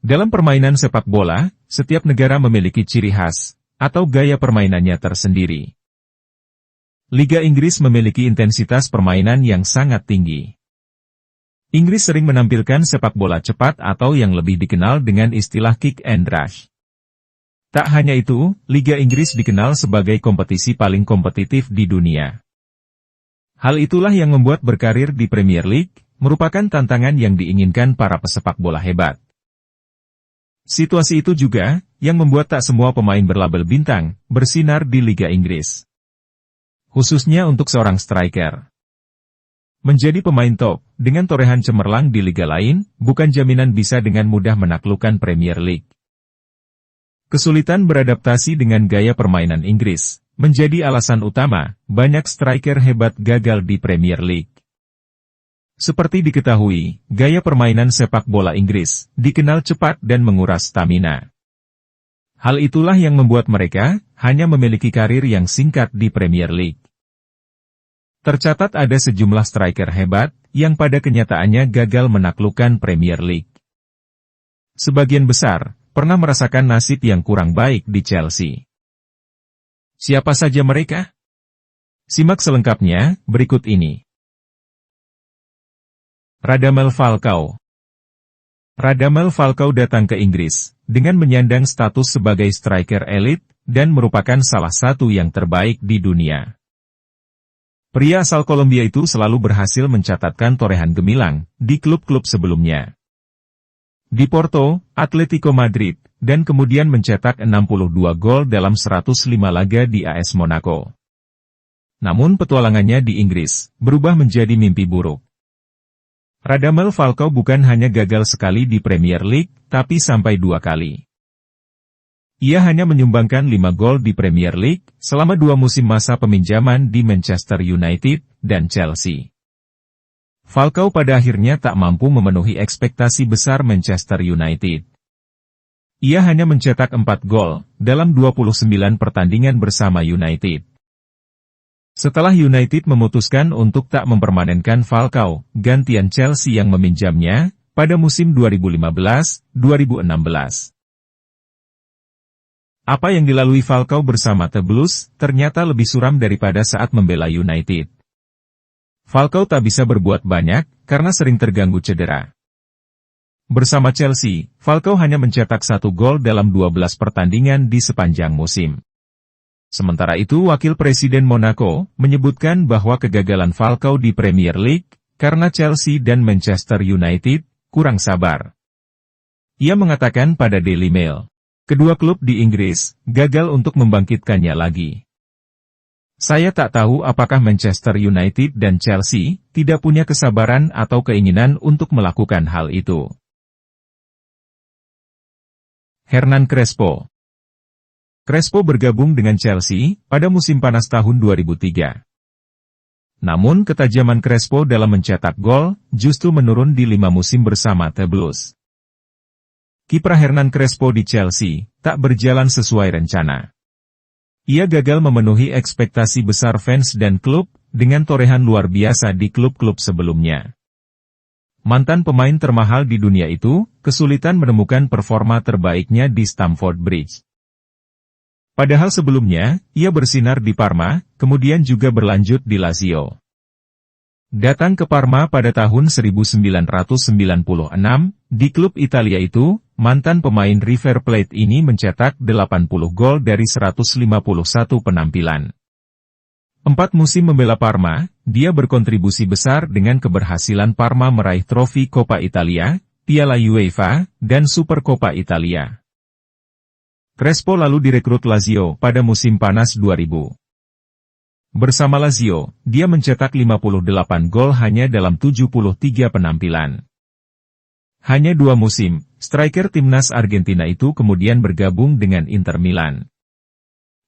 Dalam permainan sepak bola, setiap negara memiliki ciri khas, atau gaya permainannya tersendiri. Liga Inggris memiliki intensitas permainan yang sangat tinggi. Inggris sering menampilkan sepak bola cepat atau yang lebih dikenal dengan istilah kick and rush. Tak hanya itu, Liga Inggris dikenal sebagai kompetisi paling kompetitif di dunia. Hal itulah yang membuat berkarir di Premier League merupakan tantangan yang diinginkan para pesepak bola hebat. Situasi itu juga yang membuat tak semua pemain berlabel bintang bersinar di Liga Inggris. Khususnya untuk seorang striker. Menjadi pemain top dengan torehan cemerlang di liga lain bukan jaminan bisa dengan mudah menaklukkan Premier League. Kesulitan beradaptasi dengan gaya permainan Inggris menjadi alasan utama banyak striker hebat gagal di Premier League. Seperti diketahui, gaya permainan sepak bola Inggris dikenal cepat dan menguras stamina. Hal itulah yang membuat mereka hanya memiliki karir yang singkat di Premier League. Tercatat ada sejumlah striker hebat yang pada kenyataannya gagal menaklukkan Premier League. Sebagian besar pernah merasakan nasib yang kurang baik di Chelsea. Siapa saja mereka? Simak selengkapnya berikut ini. Radamel Falcao. Radamel Falcao datang ke Inggris dengan menyandang status sebagai striker elit dan merupakan salah satu yang terbaik di dunia. Pria asal Kolombia itu selalu berhasil mencatatkan torehan gemilang di klub-klub sebelumnya. Di Porto, Atletico Madrid, dan kemudian mencetak 62 gol dalam 105 laga di AS Monaco. Namun petualangannya di Inggris berubah menjadi mimpi buruk. Radamel Falcao bukan hanya gagal sekali di Premier League, tapi sampai 2 kali. Ia hanya menyumbangkan 5 gol di Premier League selama 2 musim masa peminjaman di Manchester United dan Chelsea. Falcao pada akhirnya tak mampu memenuhi ekspektasi besar Manchester United. Ia hanya mencetak 4 gol dalam 29 pertandingan bersama United. Setelah United memutuskan untuk tak mempermanenkan Falcao, gantian Chelsea yang meminjamnya pada musim 2015-2016. Apa yang dilalui Falcao bersama The Blues ternyata lebih suram daripada saat membela United. Falcao tak bisa berbuat banyak karena sering terganggu cedera. Bersama Chelsea, Falcao hanya mencetak 1 gol dalam 12 pertandingan di sepanjang musim. Sementara itu Wakil Presiden Monaco menyebutkan bahwa kegagalan Falcao di Premier League karena Chelsea dan Manchester United kurang sabar. Ia mengatakan pada Daily Mail, kedua klub di Inggris gagal untuk membangkitkannya lagi. Saya tak tahu apakah Manchester United dan Chelsea tidak punya kesabaran atau keinginan untuk melakukan hal itu. Hernan Crespo. Crespo bergabung dengan Chelsea pada musim panas tahun 2003. Namun ketajaman Crespo dalam mencetak gol justru menurun di 5 musim bersama The Blues. Kiprah Hernan Crespo di Chelsea tak berjalan sesuai rencana. Ia gagal memenuhi ekspektasi besar fans dan klub dengan torehan luar biasa di klub-klub sebelumnya. Mantan pemain termahal di dunia itu kesulitan menemukan performa terbaiknya di Stamford Bridge. Padahal sebelumnya, ia bersinar di Parma, kemudian juga berlanjut di Lazio. Datang ke Parma pada tahun 1996, di klub Italia itu, mantan pemain River Plate ini mencetak 80 gol dari 151 penampilan. 4 musim membela Parma, dia berkontribusi besar dengan keberhasilan Parma meraih trofi Coppa Italia, Piala UEFA, dan Supercoppa Italia. Crespo lalu direkrut Lazio pada musim panas 2000. Bersama Lazio, dia mencetak 58 gol hanya dalam 73 penampilan. Hanya 2 musim, striker timnas Argentina itu kemudian bergabung dengan Inter Milan.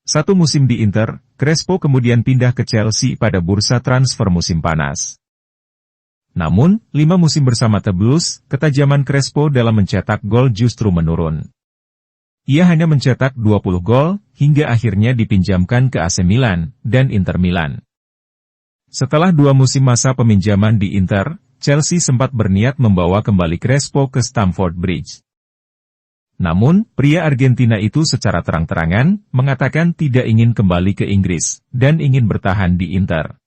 1 musim di Inter, Crespo kemudian pindah ke Chelsea pada bursa transfer musim panas. Namun, 5 musim bersama The Blues, ketajaman Crespo dalam mencetak gol justru menurun. Ia hanya mencetak 20 gol, hingga akhirnya dipinjamkan ke AC Milan dan Inter Milan. Setelah 2 musim masa peminjaman di Inter, Chelsea sempat berniat membawa kembali Crespo ke Stamford Bridge. Namun, pria Argentina itu secara terang-terangan mengatakan tidak ingin kembali ke Inggris dan ingin bertahan di Inter.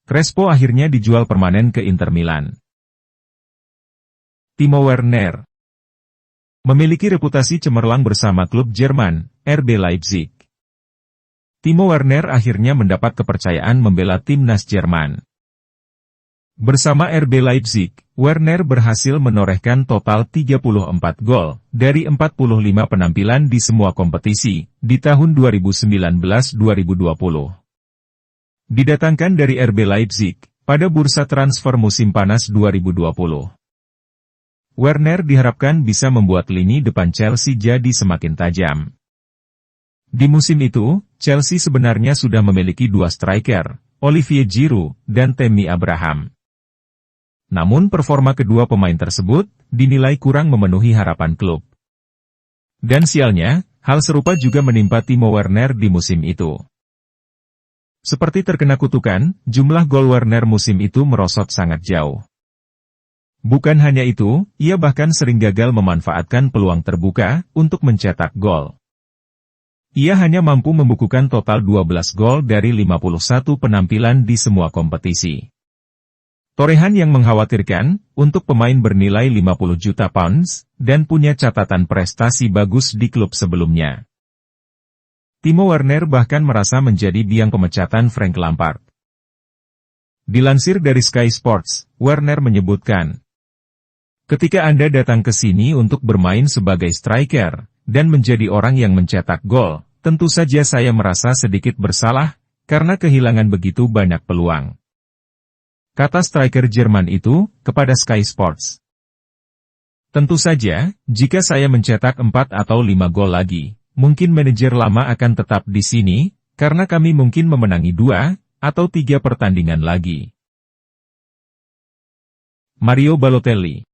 Crespo akhirnya dijual permanen ke Inter Milan. Timo Werner memiliki reputasi cemerlang bersama klub Jerman, RB Leipzig. Timo Werner akhirnya mendapat kepercayaan membela timnas Jerman. Bersama RB Leipzig, Werner berhasil menorehkan total 34 gol dari 45 penampilan di semua kompetisi di tahun 2019-2020. Didatangkan dari RB Leipzig pada bursa transfer musim panas 2020. Werner diharapkan bisa membuat lini depan Chelsea jadi semakin tajam. Di musim itu, Chelsea sebenarnya sudah memiliki dua striker, Olivier Giroud dan Tammy Abraham. Namun performa kedua pemain tersebut dinilai kurang memenuhi harapan klub. Dan sialnya, hal serupa juga menimpa Timo Werner di musim itu. Seperti terkena kutukan, jumlah gol Werner musim itu merosot sangat jauh. Bukan hanya itu, ia bahkan sering gagal memanfaatkan peluang terbuka untuk mencetak gol. Ia hanya mampu membukukan total 12 gol dari 51 penampilan di semua kompetisi. Torehan yang mengkhawatirkan untuk pemain bernilai 50 juta pounds dan punya catatan prestasi bagus di klub sebelumnya. Timo Werner bahkan merasa menjadi biang pemecatan Frank Lampard. Dilansir dari Sky Sports, Werner menyebutkan, "Ketika Anda datang ke sini untuk bermain sebagai striker dan menjadi orang yang mencetak gol, tentu saja saya merasa sedikit bersalah karena kehilangan begitu banyak peluang," kata striker Jerman itu kepada Sky Sports. "Tentu saja, jika saya mencetak 4 atau 5 gol lagi, mungkin manajer lama akan tetap di sini, karena kami mungkin memenangi 2 atau 3 pertandingan lagi." Mario Balotelli,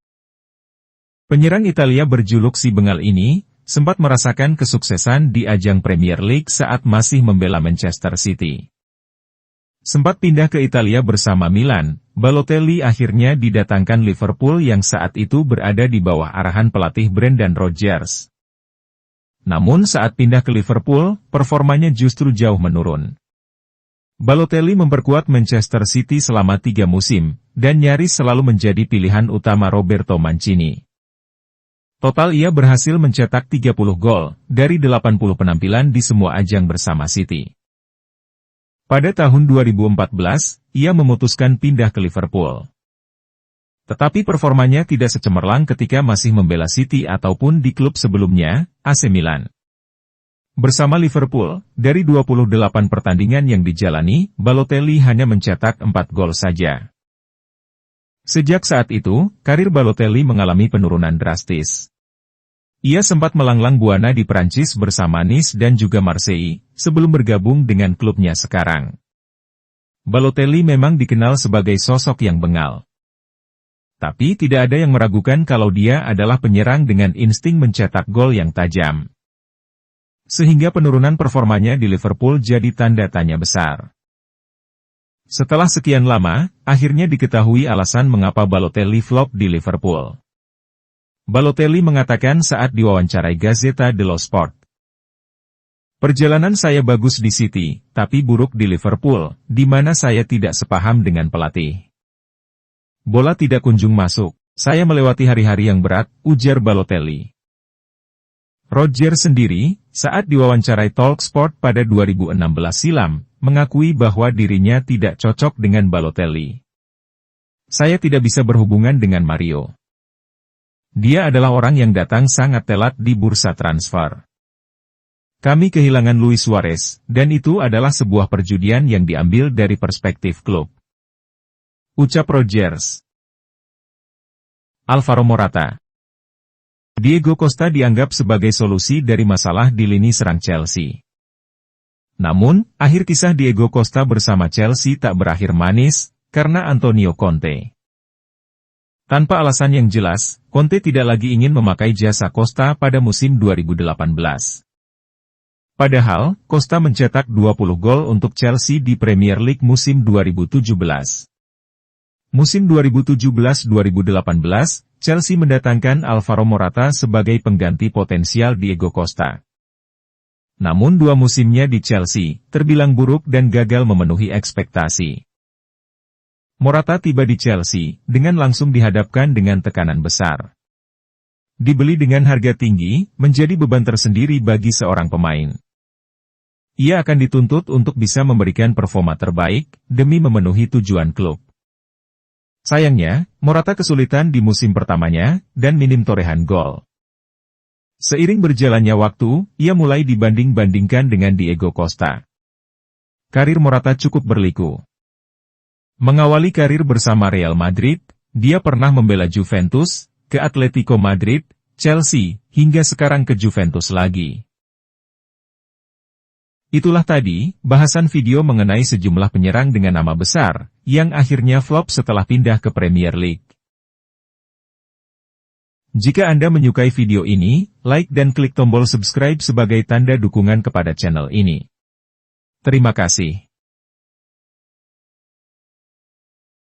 penyerang Italia berjuluk si Bengal ini, sempat merasakan kesuksesan di ajang Premier League saat masih membela Manchester City. Sempat pindah ke Italia bersama Milan, Balotelli akhirnya didatangkan Liverpool yang saat itu berada di bawah arahan pelatih Brendan Rodgers. Namun saat pindah ke Liverpool, performanya justru jauh menurun. Balotelli memperkuat Manchester City selama 3 musim, dan nyaris selalu menjadi pilihan utama Roberto Mancini. Total ia berhasil mencetak 30 gol dari 80 penampilan di semua ajang bersama City. Pada tahun 2014, ia memutuskan pindah ke Liverpool. Tetapi performanya tidak secemerlang ketika masih membela City ataupun di klub sebelumnya, AC Milan. Bersama Liverpool, dari 28 pertandingan yang dijalani, Balotelli hanya mencetak 4 gol saja. Sejak saat itu, karir Balotelli mengalami penurunan drastis. Ia sempat melanglang buana di Prancis bersama Nice dan juga Marseille, sebelum bergabung dengan klubnya sekarang. Balotelli memang dikenal sebagai sosok yang bengal. Tapi tidak ada yang meragukan kalau dia adalah penyerang dengan insting mencetak gol yang tajam. Sehingga penurunan performanya di Liverpool jadi tanda tanya besar. Setelah sekian lama, akhirnya diketahui alasan mengapa Balotelli flop di Liverpool. Balotelli mengatakan saat diwawancarai Gazzetta dello Sport, "Perjalanan saya bagus di City, tapi buruk di Liverpool, di mana saya tidak sepaham dengan pelatih. Bola tidak kunjung masuk, saya melewati hari-hari yang berat," ujar Balotelli. Rodgers sendiri, saat diwawancarai Talksport pada 2016 silam, mengakui bahwa dirinya tidak cocok dengan Balotelli. "Saya tidak bisa berhubungan dengan Mario. Dia adalah orang yang datang sangat telat di bursa transfer. Kami kehilangan Luis Suarez, dan itu adalah sebuah perjudian yang diambil dari perspektif klub," ucap Rodgers. Alvaro Morata. Diego Costa dianggap sebagai solusi dari masalah di lini serang Chelsea. Namun, akhir kisah Diego Costa bersama Chelsea tak berakhir manis, karena Antonio Conte. Tanpa alasan yang jelas, Conte tidak lagi ingin memakai jasa Costa pada musim 2018. Padahal, Costa mencetak 20 gol untuk Chelsea di Premier League musim 2017. Musim 2017-2018, Chelsea mendatangkan Alvaro Morata sebagai pengganti potensial Diego Costa. Namun 2 musimnya di Chelsea terbilang buruk dan gagal memenuhi ekspektasi. Morata tiba di Chelsea dengan langsung dihadapkan dengan tekanan besar. Dibeli dengan harga tinggi, menjadi beban tersendiri bagi seorang pemain. Ia akan dituntut untuk bisa memberikan performa terbaik demi memenuhi tujuan klub. Sayangnya, Morata kesulitan di musim pertamanya, dan minim torehan gol. Seiring berjalannya waktu, ia mulai dibanding-bandingkan dengan Diego Costa. Karir Morata cukup berliku. Mengawali karir bersama Real Madrid, dia pernah membela Juventus, ke Atletico Madrid, Chelsea, hingga sekarang ke Juventus lagi. Itulah tadi, bahasan video mengenai sejumlah penyerang dengan nama besar, yang akhirnya flop setelah pindah ke Premier League. Jika Anda menyukai video ini, like dan klik tombol subscribe sebagai tanda dukungan kepada channel ini. Terima kasih.